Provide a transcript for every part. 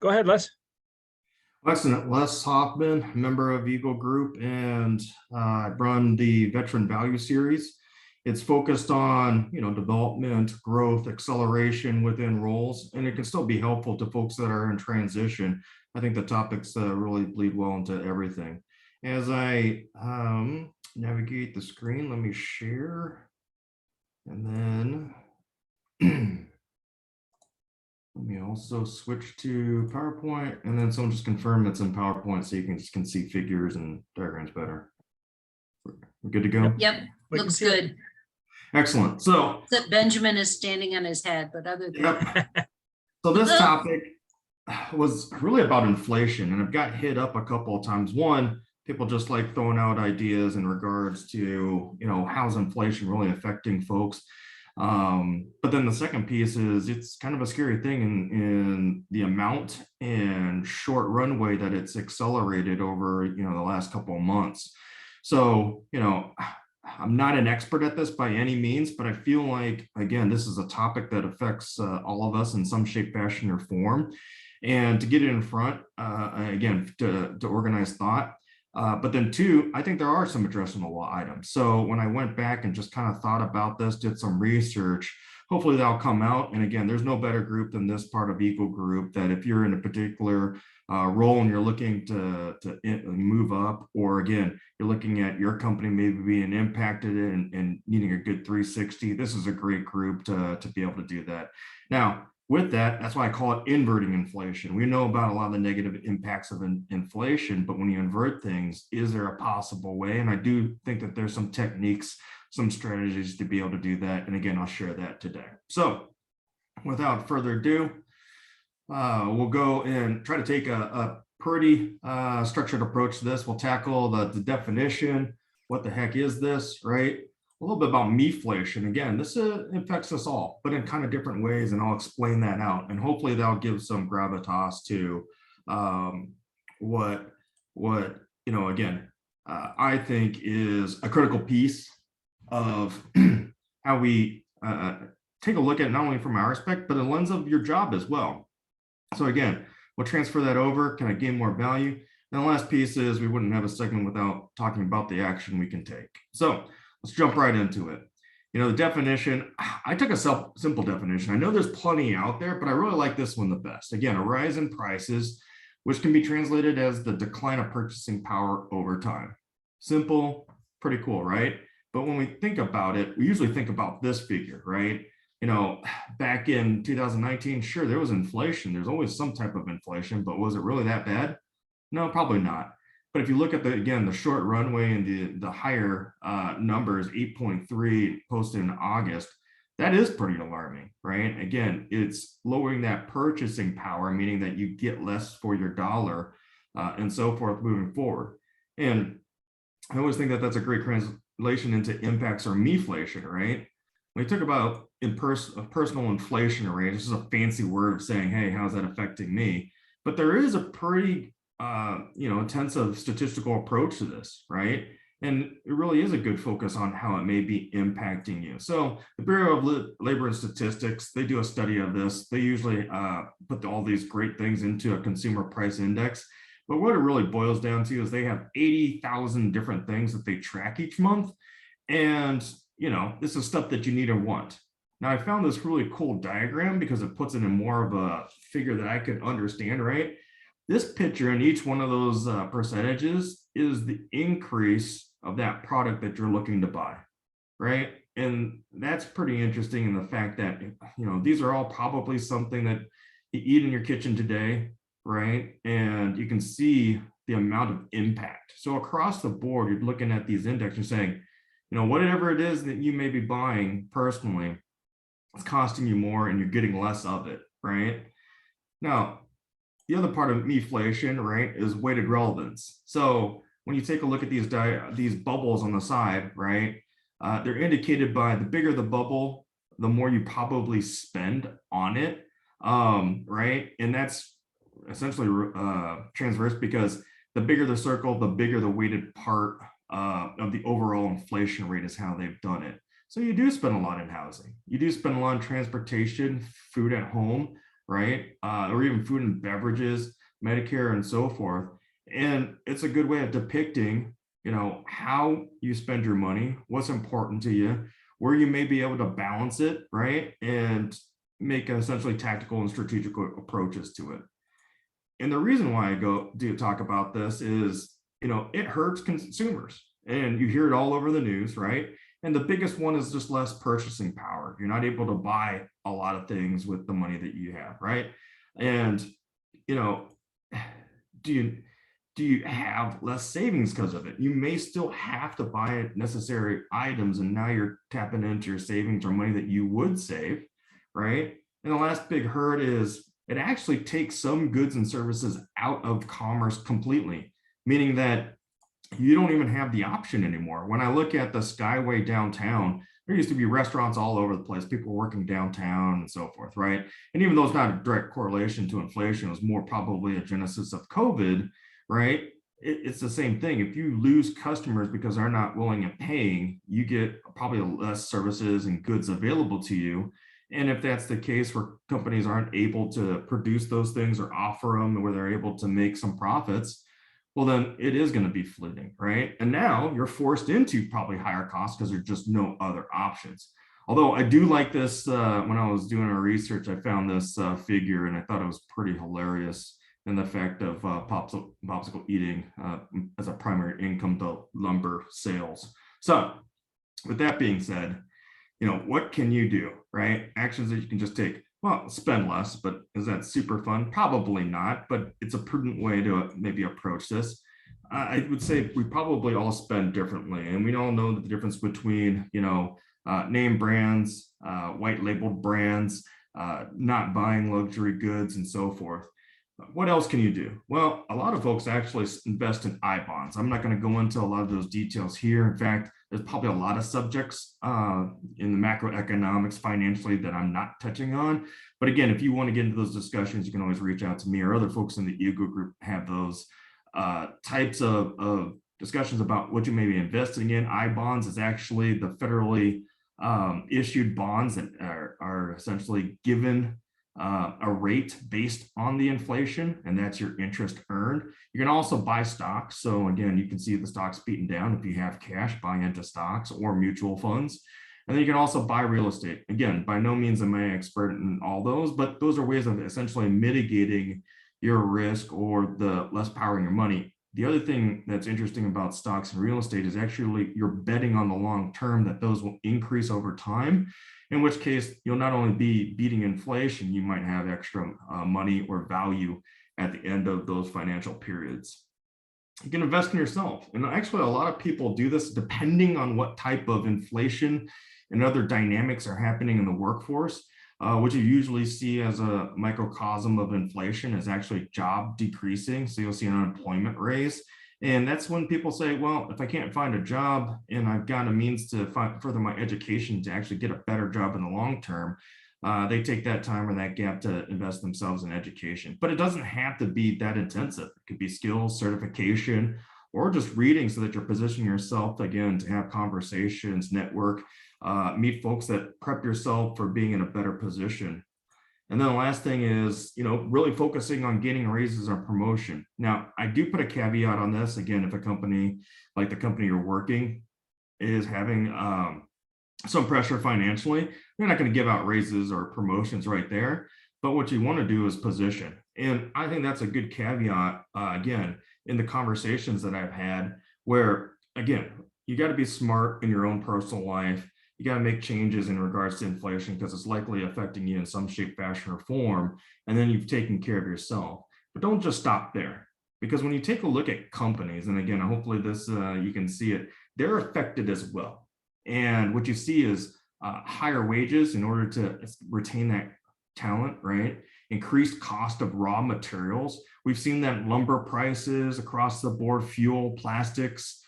Go ahead, Les. Excellent. Les Hoffman, member of Eagle Group, and I run the Veteran Value Series. It's focused on, development, growth, acceleration within roles, and it can still be helpful to folks that are in transition. I think the topics really bleed well into everything. As I navigate the screen, let me share, and then let me also switch to PowerPoint, and then someone just confirm it's in PowerPoint so you can see figures and diagrams better. We're good to go? Yep, looks good. Excellent. So Except Benjamin is standing on his head, but other than that. So this topic was really about inflation, and I've got hit up a couple of times. One, people just like throwing out ideas in regards to, how's inflation really affecting folks? But then the second piece is it's kind of a scary thing in the amount and short runway that it's accelerated over, the last couple of months. So, I'm not an expert at this by any means, but I feel like, again, this is a topic that affects all of us in some shape, fashion, or form. And to get it in front, again, to organize thought. But then two, I think there are some addressable items. So when I went back and just kind of thought about this, did some research, hopefully that'll come out. And again, there's no better group than this part of Eagle Group, that if you're in a particular role and you're looking to move up, or again, you're looking at your company maybe being impacted and needing a good 360, this is a great group to be able to do that. Now, with that, that's why I call it inverting inflation. We know about a lot of the negative impacts of inflation, but when you invert things, is there a possible way? And I do think that there's some techniques, some strategies to be able to do that. And again, I'll share that today. So without further ado, we'll go and try to take a pretty structured approach to this. We'll tackle the definition. What the heck is this, right? A little bit about meaflation. Again, this affects us all, but in kind of different ways, and I'll explain that out. And hopefully that'll give some gravitas to what again, I think is a critical piece of how we take a look at it, not only from our aspect, but the lens of your job as well. So again, we'll transfer that over. Can I gain more value? And the last piece is we wouldn't have a segment without talking about the action we can take. So let's jump right into it. The definition, I took a simple definition. I know there's plenty out there, but I really like this one the best. Again, a rise in prices, which can be translated as the decline of purchasing power over time. Simple, pretty cool, right? But when we think about it, we usually think about this figure, right? Back in 2019, sure, there was inflation. There's always some type of inflation, but was it really that bad? No, probably not. But if you look at the short runway and the higher numbers, 8.3 posted in August, that is pretty alarming, right? Again, it's lowering that purchasing power, meaning that you get less for your dollar and so forth moving forward. And I always think that that's a great translation into impacts or meaflation, right? When you talk about personal inflation rate, this is a fancy word of saying, hey, how's that affecting me? But there is a pretty intensive statistical approach to this, right? And it really is a good focus on how it may be impacting you. So the Bureau of Labor and Statistics, they do a study of this. They usually put all these great things into a consumer price index. But what it really boils down to is they have 80,000 different things that they track each month. And, this is stuff that you need or want. Now, I found this really cool diagram because it puts it in more of a figure that I could understand, right? This picture in each one of those percentages is the increase of that product that you're looking to buy, right? And that's pretty interesting in the fact that, these are all probably something that you eat in your kitchen today, right? And you can see the amount of impact. So across the board, you're looking at these indexes and saying, whatever it is that you may be buying personally, it's costing you more and you're getting less of it, right? Now, the other part of meaflation, right, is weighted relevance. So when you take a look at these bubbles on the side, right, they're indicated by the bigger the bubble, the more you probably spend on it, right? And that's essentially transverse because the bigger the circle, the bigger the weighted part of the overall inflation rate is how they've done it. So you do spend a lot in housing. You do spend a lot on transportation, food at home, right? Or even food and beverages, Medicare, and so forth. And it's a good way of depicting, how you spend your money, what's important to you, where you may be able to balance it, right? And make essentially tactical and strategic approaches to it. And the reason why I go do talk about this is, it hurts consumers and you hear it all over the news, right? And the biggest one is just less purchasing power. You're not able to buy a lot of things with the money that you have, right? And, you know, do you do you have less savings because of it? You may still have to buy necessary items, and now you're tapping into your savings or money that you would save, right? And the last big hurt is it actually takes some goods and services out of commerce completely, meaning that you don't even have the option anymore. When I look at the Skyway downtown, there used to be restaurants all over the place, people working downtown and so forth, right? And even though it's not a direct correlation to inflation, it was more probably a genesis of COVID, right? It's the same thing. If you lose customers because they're not willing and paying, you get probably less services and goods available to you. And if that's the case where companies aren't able to produce those things or offer them where they're able to make some profits, well, then it is going to be fleeting, right? And now you're forced into probably higher costs because there's just no other options. Although I do like this, when I was doing our research, I found this figure and I thought it was pretty hilarious in the fact of popsicle eating as a primary income to lumber sales. So with that being said, what can you do, right? Actions that you can just take. Well, spend less, but is that super fun? Probably not, but it's a prudent way to maybe approach this. I would say we probably all spend differently, and we all know the difference between, name brands, white labeled brands, not buying luxury goods, and so forth. What else can you do? Well, a lot of folks actually invest in I bonds. I'm not going to go into a lot of those details here. In fact, there's probably a lot of subjects in the macroeconomics financially that I'm not touching on. But again, if you want to get into those discussions, you can always reach out to me or other folks in the Eagle group have those types of discussions about what you may be investing in. I bonds is actually the federally issued bonds that are essentially given a rate based on the inflation, and that's your interest earned. You can also buy stocks. So again, you can see the stocks beaten down. If you have cash, buy into stocks or mutual funds. And then you can also buy real estate. Again, by no means am I an expert in all those, but those are ways of essentially mitigating your risk or the less power in your money. The other thing that's interesting about stocks and real estate is actually you're betting on the long term that those will increase over time, in which case you'll not only be beating inflation, you might have extra money or value at the end of those financial periods. You can invest in yourself. And actually, a lot of people do this depending on what type of inflation and other dynamics are happening in the workforce. What you usually see as a microcosm of inflation is actually job decreasing. So you'll see an unemployment raise. And that's when people say, well, if I can't find a job and I've got a means to further my education to actually get a better job in the long term, they take that time or that gap to invest themselves in education. But it doesn't have to be that intensive. It could be skills, certification, or just reading so that you're positioning yourself, again, to have conversations, network, meet folks that prep yourself for being in a better position. And then the last thing is, really focusing on getting raises or promotion. Now, I do put a caveat on this. Again, if a company like the company you're working is having some pressure financially, they're not going to give out raises or promotions right there. But what you want to do is position. And I think that's a good caveat, again, in the conversations that I've had where, again, you got to be smart in your own personal life. You got to make changes in regards to inflation because it's likely affecting you in some shape, fashion, or form. And then you've taken care of yourself. But don't just stop there. Because when you take a look at companies, and again, hopefully this you can see it, they're affected as well. And what you see is higher wages in order to retain that talent, right? Increased cost of raw materials. We've seen that lumber prices across the board, fuel, plastics,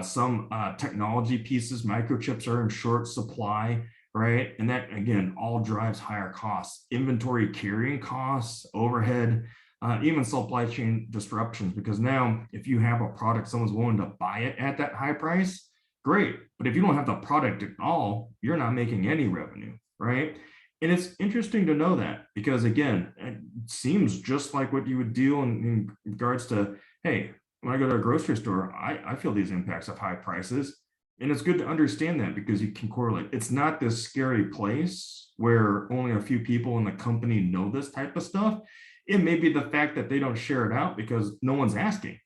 some technology pieces, microchips are in short supply, right? And that, again, all drives higher costs, inventory carrying costs, overhead, even supply chain disruptions. Because now if you have a product, someone's willing to buy it at that high price, great. But if you don't have the product at all, you're not making any revenue, right? And it's interesting to know that because again, it seems just like what you would deal in regards to, hey, when I go to a grocery store, I feel these impacts of high prices. And it's good to understand that because you can correlate. It's not this scary place where only a few people in the company know this type of stuff. It may be the fact that they don't share it out because no one's asking.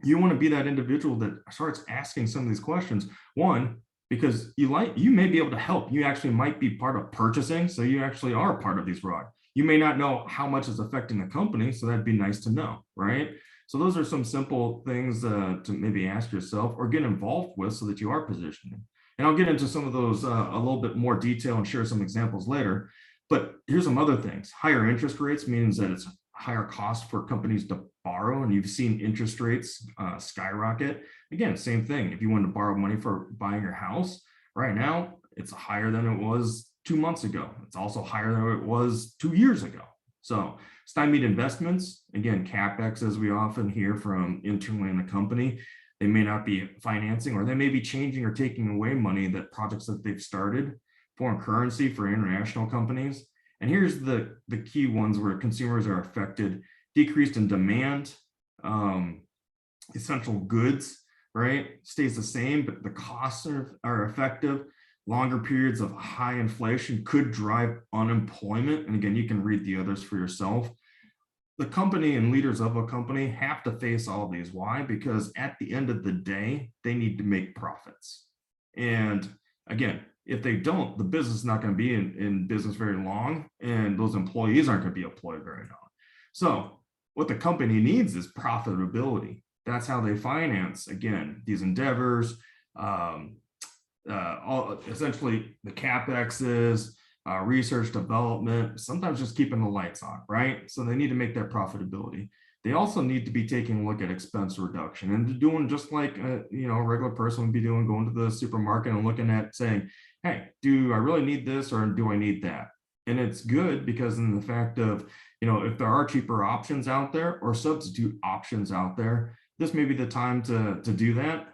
You want to be that individual that starts asking some of these questions. One, because you may be able to help. You actually might be part of purchasing, so you actually are part of these ROG. You may not know how much is affecting the company, so that'd be nice to know, right? So those are some simple things to maybe ask yourself or get involved with so that you are positioning. And I'll get into some of those a little bit more detail and share some examples later. But here's some other things. Higher interest rates means that it's higher cost for companies to borrow, and you've seen interest rates skyrocket. Again, same thing. If you want to borrow money for buying your house right now, it's higher than it was 2 months ago. It's also higher than it was 2 years ago. So stymied investments, again, CapEx, as we often hear from internally in the company, they may not be financing, or they may be changing or taking away money that projects that they've started. Foreign currency for international companies. And here's the key ones where consumers are affected: decreased in demand, essential goods, right? Stays the same, but the costs are effective. Longer periods of high inflation could drive unemployment. And again, you can read the others for yourself. The company and leaders of a company have to face all of these. Why? Because at the end of the day, they need to make profits. And again, if they don't, the business is not going to be in business very long, and those employees aren't going to be employed very long. So what the company needs is profitability. That's how they finance, again, these endeavors. Essentially, the CapEx is research, development, sometimes just keeping the lights on, right? So they need to make that profitability. They also need to be taking a look at expense reduction and doing just like a regular person would be doing, going to the supermarket and looking at saying, hey, do I really need this or do I need that? And it's good because in the fact of, if there are cheaper options out there or substitute options out there, this may be the time to do that.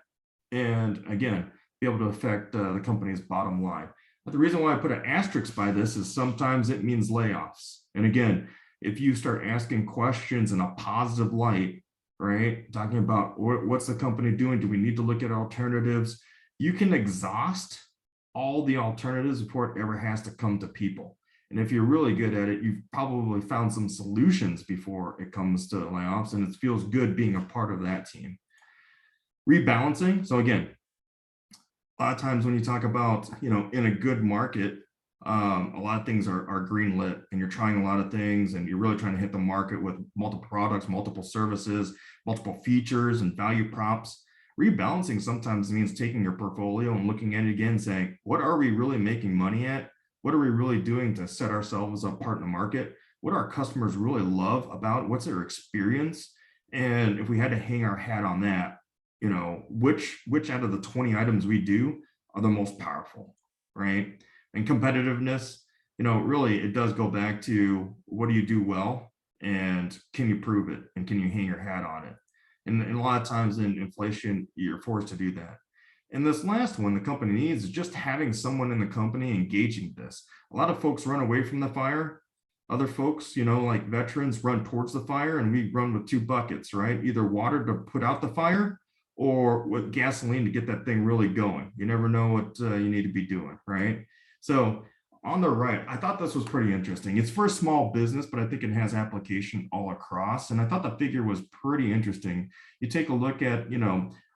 And again, be able to affect the company's bottom line. But the reason why I put an asterisk by this is sometimes it means layoffs. And again, if you start asking questions in a positive light, right, talking about what's the company doing? Do we need to look at alternatives? You can exhaust all the alternatives before it ever has to come to people. And if you're really good at it, you've probably found some solutions before it comes to layoffs, and it feels good being a part of that team. Rebalancing. So again, a lot of times when you talk about, in a good market, a lot of things are green lit, and you're trying a lot of things, and you're really trying to hit the market with multiple products, multiple services, multiple features and value props. Rebalancing sometimes means taking your portfolio and looking at it again, saying, what are we really making money at? What are we really doing to set ourselves apart in the market? What do our customers really love about? What's their experience? And if we had to hang our hat on that, which out of the 20 items we do are the most powerful, right? And competitiveness, really it does go back to what do you do well, and can you prove it, and can you hang your hat on it? And a lot of times in inflation, you're forced to do that. And this last one the company needs is just having someone in the company engaging this. A lot of folks run away from the fire. Other folks, like veterans, run towards the fire, and we run with two buckets, right? Either water to put out the fire or with gasoline to get that thing really going. You never know what you need to be doing, right? So on the right, I thought this was pretty interesting. It's for a small business, but I think it has application all across. And I thought the figure was pretty interesting. You take a look at,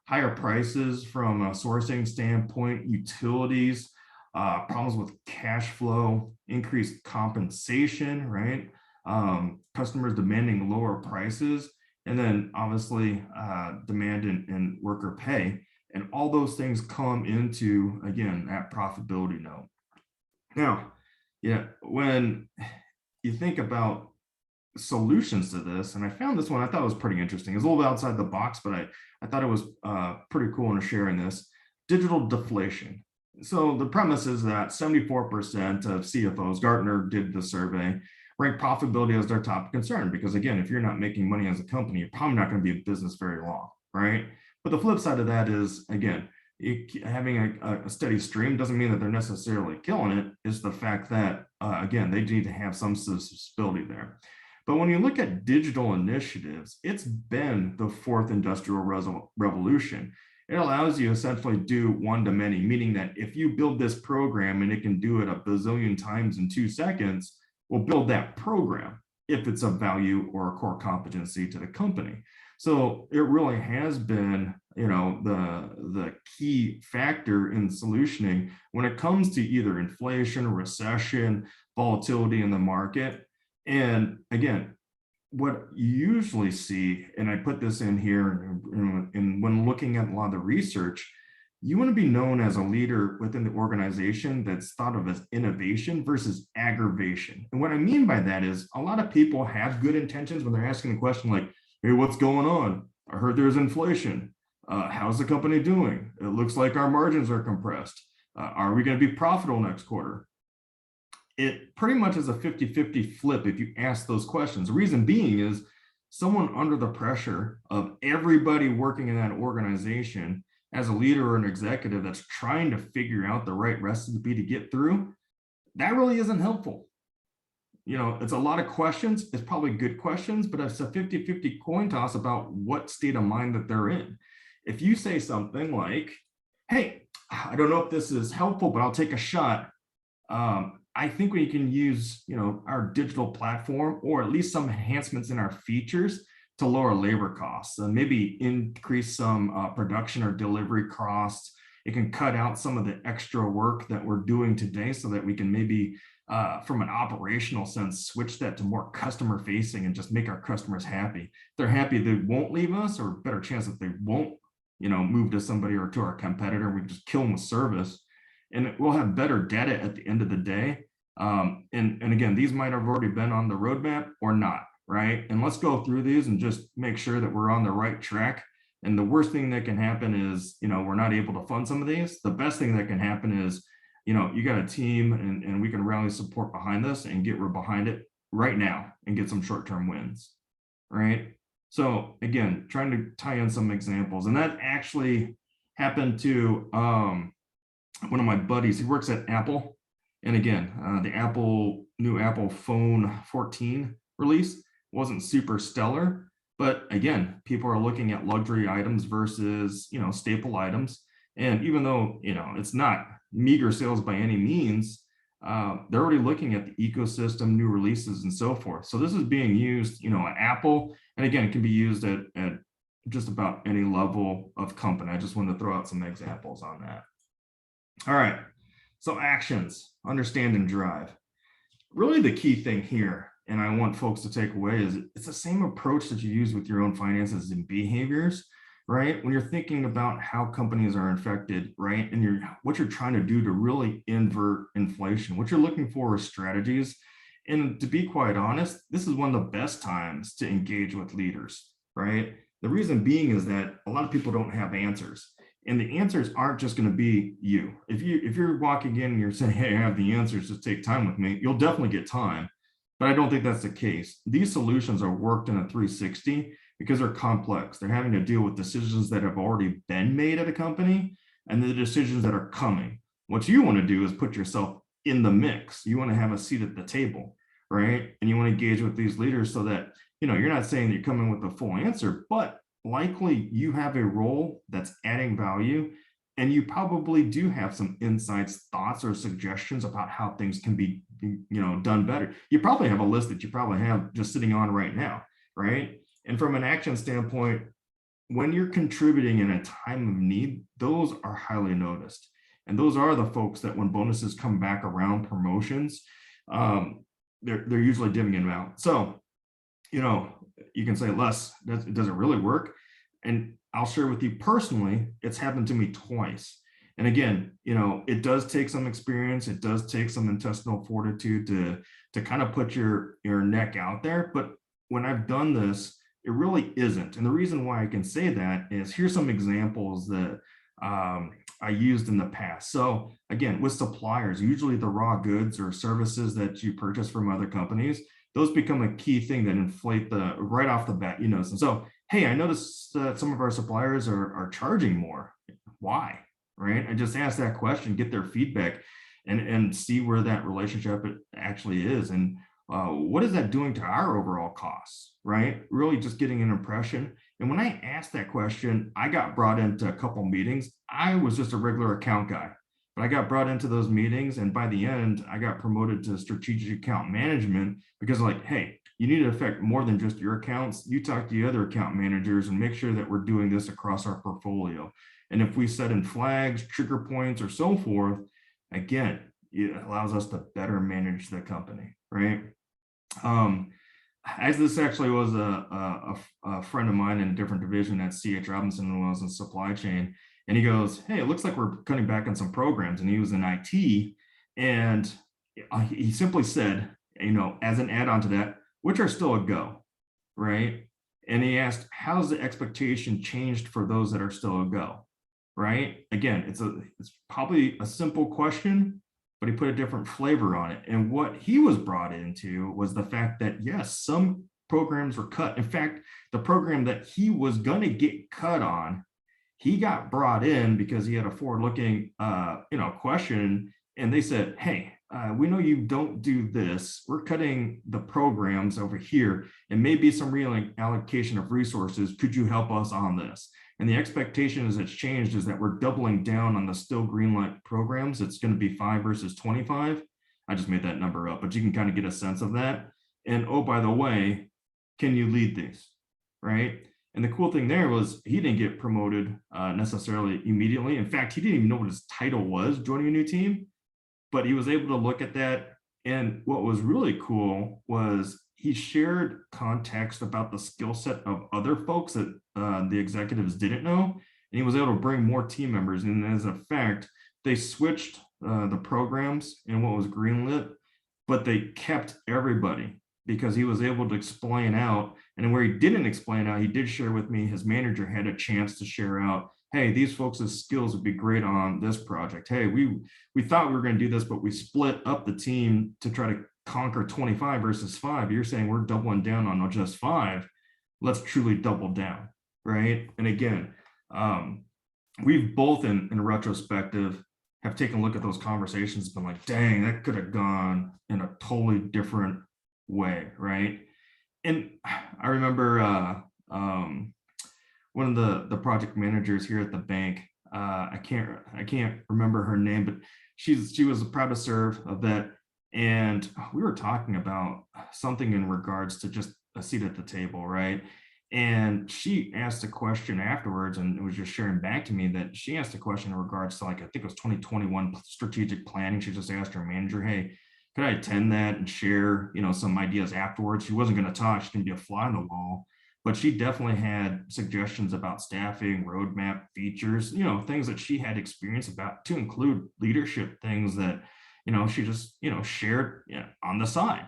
higher prices from a sourcing standpoint, utilities, problems with cash flow, increased compensation, right? Customers demanding lower prices, and then obviously demand and worker pay. And all those things come into, again, that profitability note. Now, when you think about solutions to this, and I found this one, I thought it was pretty interesting. It's a little bit outside the box, but I thought it was pretty cool in sharing this. Digital deflation. So the premise is that 74% of CFOs, Gartner did the survey, rank profitability as their top concern. Because again, if you're not making money as a company, you're probably not going to be in business very long, right? But the flip side of that is, again, having a steady stream doesn't mean that they're necessarily killing it. It's the fact that, again, they need to have some stability there. But when you look at digital initiatives, it's been the fourth industrial revolution. It allows you essentially do one-to-many, meaning that if you build this program and it can do it a bazillion times in 2 seconds, we'll build that program if it's of value or a core competency to the company. So it really has been, the key factor in solutioning when it comes to either inflation, recession, volatility in the market. And again, what you usually see, and I put this in here, and when looking at a lot of the research, you want to be known as a leader within the organization that's thought of as innovation versus aggravation. And what I mean by that is a lot of people have good intentions when they're asking a question like, hey, what's going on? I heard there's inflation. How's the company doing? It looks like our margins are compressed. Are we going to be profitable next quarter? It pretty much is a 50-50 flip if you ask those questions. The reason being is someone under the pressure of everybody working in that organization as a leader or an executive that's trying to figure out the right recipe to get through, that really isn't helpful. It's a lot of questions. It's probably good questions, but it's a 50-50 coin toss about what state of mind that they're in. If you say something like, hey, I don't know if this is helpful, but I'll take a shot. I think we can use, our digital platform or at least some enhancements in our features to lower labor costs and maybe increase some production or delivery costs. It can cut out some of the extra work that we're doing today so that we can maybe, from an operational sense, switch that to more customer facing and just make our customers happy. If they're happy, they won't leave us, or better chance that they won't, move to somebody or to our competitor. We just kill them with service. And we'll have better data at the end of the day. And again, these might have already been on the roadmap or not, right? And let's go through these and just make sure that we're on the right track. And the worst thing that can happen is, we're not able to fund some of these. The best thing that can happen is, you got a team and we can rally support behind this and get behind it right now and get some short-term wins, right? So again, trying to tie in some examples. And that actually happened to, one of my buddies. He works at Apple, and again, the new Apple phone 14 release wasn't super stellar, but again, people are looking at luxury items versus staple items. And even though it's not meager sales by any means, they're already looking at the ecosystem, new releases, and so forth. So this is being used at Apple, and again, it can be used at just about any level of company. I just wanted to throw out some examples on that. All right, so actions, understand and drive. Really the key thing here, and I want folks to take away, is it's the same approach that you use with your own finances and behaviors, right? When you're thinking about how companies are affected, right? And what you're trying to do to really invert inflation, what you're looking for is strategies. And to be quite honest, this is one of the best times to engage with leaders, right? The reason being is that a lot of people don't have answers. And the answers aren't just going to be you. If you're walking in and you're saying, hey, I have the answers, just take time with me, you'll definitely get time. But I don't think that's the case. These solutions are worked in a 360 because they're complex. They're having to deal with decisions that have already been made at a company and the decisions that are coming. What you want to do is put yourself in the mix. You want to have a seat at the table, right? And you want to engage with these leaders so that, you're not saying that you're coming with a full answer, but likely you have a role that's adding value, and you probably do have some insights, thoughts, or suggestions about how things can be, done better. You probably have a list that you probably have just sitting on right now, right? And from an action standpoint, when you're contributing in a time of need, those are highly noticed. And those are the folks that when bonuses come back around, promotions, they're usually dimming them out. So, you can say, Les, does it really work? And I'll share with you personally, it's happened to me twice. And again, it does take some experience. It does take some intestinal fortitude to kind of put your neck out there. But when I've done this, it really isn't. And the reason why I can say that is here's some examples that I used in the past. So again, with suppliers, usually the raw goods or services that you purchase from other companies, those become a key thing that inflate right off the bat, And so, hey, I noticed that some of our suppliers are charging more. Why? right? And just ask that question, get their feedback, and see where that relationship actually is. And what is that doing to our overall costs, right? Really just getting an impression. And when I asked that question, I got brought into a couple meetings. I was just a regular account guy, but I got brought into those meetings. And by the end, I got promoted to strategic account management because, like, hey, you need to affect more than just your accounts. You talk to the other account managers and make sure that we're doing this across our portfolio. And if we set in flags, trigger points, or so forth, again, it allows us to better manage the company, right? As this actually was a friend of mine in a different division at CH Robinson when I was in supply chain, and he goes, "Hey, it looks like we're cutting back on some programs," and he was in IT, and he simply said, as an add-on to that, which are still a go, right? And he asked, "How's the expectation changed for those that are still a go?" Right? Again, it's probably a simple question, but he put a different flavor on it. And what he was brought into was the fact that, yes, some programs were cut. In fact, the program that he was going to get cut on, he got brought in because he had a forward-looking, question, and they said, "Hey, we know you don't do this. We're cutting the programs over here, and maybe some reallocation of resources. Could you help us on this?" And the expectation as it's changed is that we're doubling down on the still green light programs. It's going to be 5 versus 25. I just made that number up, but you can kind of get a sense of that. And oh, by the way, can you lead these? Right? And the cool thing there was he didn't get promoted necessarily immediately. In fact, he didn't even know what his title was joining a new team, but he was able to look at that. And what was really cool was he shared context about the skill set of other folks that the executives didn't know. And he was able to bring more team members. And as a fact, they switched the programs and what was greenlit, but they kept everybody because he was able to explain out. And where he didn't explain out, he did share with me, his manager had a chance to share out, "Hey, these folks' skills would be great on this project. Hey, we thought we were going to do this, but we split up the team to try to conquer 25 versus 5. You're saying we're doubling down on just 5. Let's truly double down," right? And again, we've both in retrospective have taken a look at those conversations, been like, dang, that could have gone in a totally different way, right? And I remember one of the project managers here at the bank. I can't remember her name, but she was proud to serve, a vet, and we were talking about something in regards to just a seat at the table, right? And she asked a question afterwards, and it was just sharing back to me that she asked a question in regards to, like, I think it was 2021 strategic planning. She just asked her manager, "Hey, could I attend that and share, some ideas afterwards?" She wasn't going to talk; she's going to be a fly on the wall, but she definitely had suggestions about staffing, roadmap, features, things that she had experience about, to include leadership things that, she just, shared, on the side.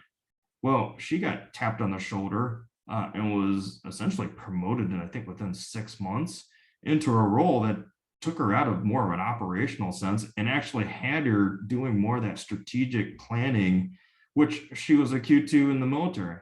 Well, she got tapped on the shoulder and was essentially promoted, and I think within 6 months, into a role that took her out of more of an operational sense and actually had her doing more of that strategic planning, which she was acute to in the military.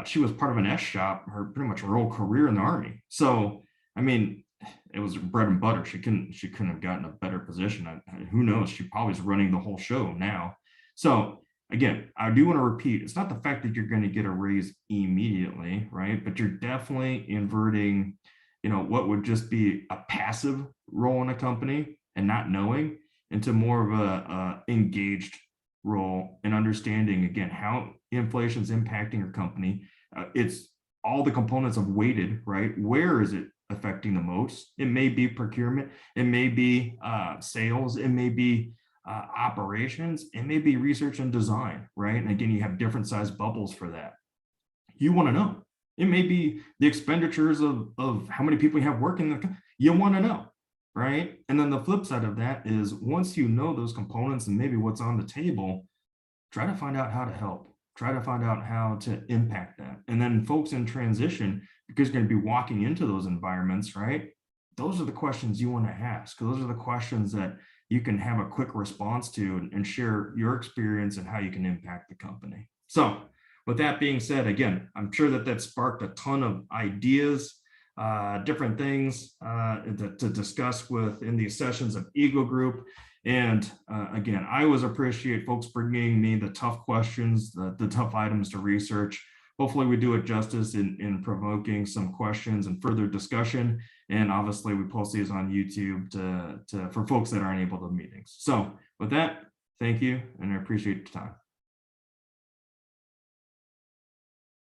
She was part of an S shop, her pretty much her whole career in the Army. So, I mean, it was bread and butter. She couldn't have gotten a better position. Who knows? She probably is running the whole show now. So again, I do want to repeat, it's not the fact that you're going to get a raise immediately, right? But you're definitely inverting, what would just be a passive role in a company and not knowing, into more of a engaged role and understanding, again, how inflation is impacting your company. It's all the components of weighted, right? Where is it affecting the most? It may be procurement, it may be sales, it may be operations, it may be research and design, right? And again, you have different size bubbles for that. You want to know. It may be the expenditures of how many people you have working. You want to know, right? And then the flip side of that is, once you know those components and maybe what's on the table, try to find out how to help. Try to find out how to impact that. And then folks in transition, because you're going to be walking into those environments, right? Those are the questions you want to ask. Those are the questions that you can have a quick response to and share your experience and how you can impact the company. So with that being said, again, I'm sure that sparked a ton of ideas. different things to discuss within these sessions of Eagle Group. And again, I always appreciate folks bringing me the tough questions, the tough items to research. Hopefully we do it justice in provoking some questions and further discussion. And obviously we post these on YouTube for folks that aren't able to meetings. So with that, thank you, and I appreciate your time.